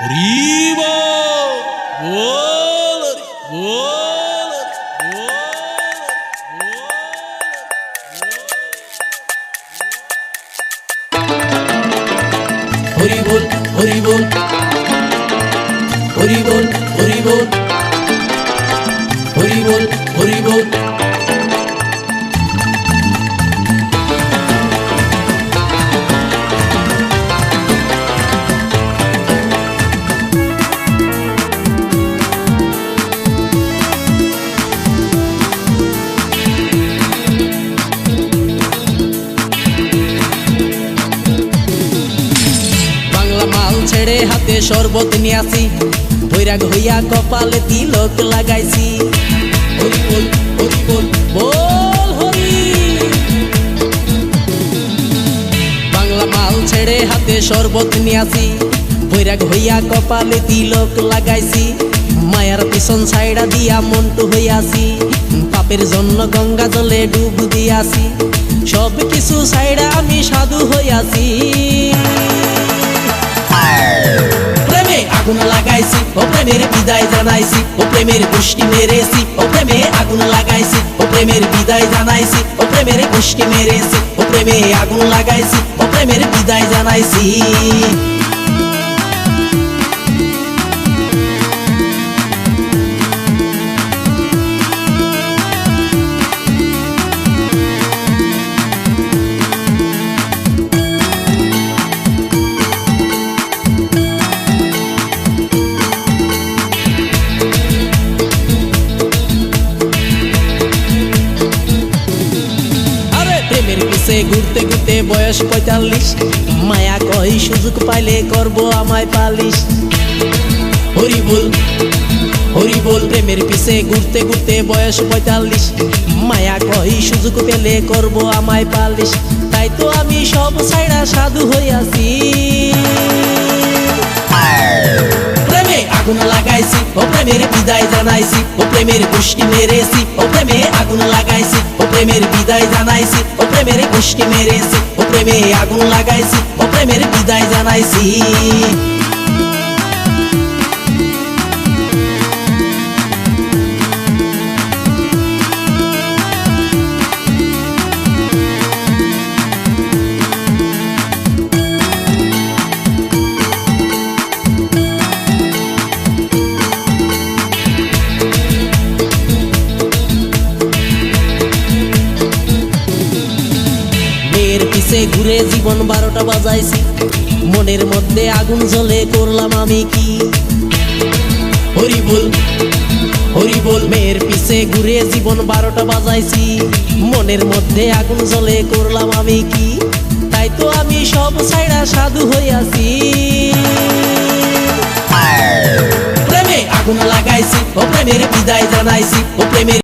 হরি বল বল বল হরি বল হরি বল হরি বল হরি বল হরি বল হরি বল ছেড়ে হাতে শরবত নিয়াছি বৈরাগ হইয়া কপালে তিলক লাগাইছি হরি বল হরি বল বল হরি বাংলা মাল ছেড়ে হাতে শরবত নিয়াছি বৈরাগ হইয়া কপালে তিলক লাগাইছি মায়ার পিছন ছাইড়া দিয়া মন্টু হইয়াছি পাপের জন্য গঙ্গা জলে ডুব দিয়াছি সব কিছু ছাইড়া আমি সাধু হইয়াছি প্রেমে আগুন লাগাইছি ও প্রেমের বিদায় জানাইছি ও প্রেমের পুষ্টি মেরেছি ও প্রেমে আগুন লাগাইছি ও প্রেমের বিদায় জানাইছি ও প্রেমের পুষ্টি মেরেছি ও প্রেমে আগুন লাগাইছি ও প্রেমের বিদায় জানাইছি ঘুরতে ঘুরতে বয়স ৪৫ মায়া কই সুযোগ পাইলে করব আমায় পালিশ হরি বল হরি বল প্রেমের পিছে ঘুরতে ঘুরতে বয়স ৪৫ মায়া কই সুযোগ পেলে করব আমায় পালিশ তাই তো আমি সব ছাইড়া সাধু হইয়াছি প্রেমে আগুন লাগাইছি ও প্রেমের বিদায় জানাইছি ও প্রেমের পুষ্টি মেরেছি ও প্রেমে আগুন লাগাইছি ও প্রেমের বিদায় জানাইছি ও প্রেমের পুষ্টি মেরেছি ও প্রেমে আগুন লাগাইছি ও প্রেমের বিদায় জানাইছি ঘুরে জীবন ১২টা বাজাইছি মনের মধ্যে আগুন জ্বলে করলাম আমি কি হরি বল হরি বল মেয়ের পিছে ঘুরে জীবন ১২টা বাজাইছি মনের মধ্যে আগুন জ্বলে করলাম আমি কি তাই তো আমি সব ছাইড়া সাধু হইয়াছি প্রেমে আগুন লাগাইছি ও প্রেমের বিদায় জানাইছি ও প্রেমের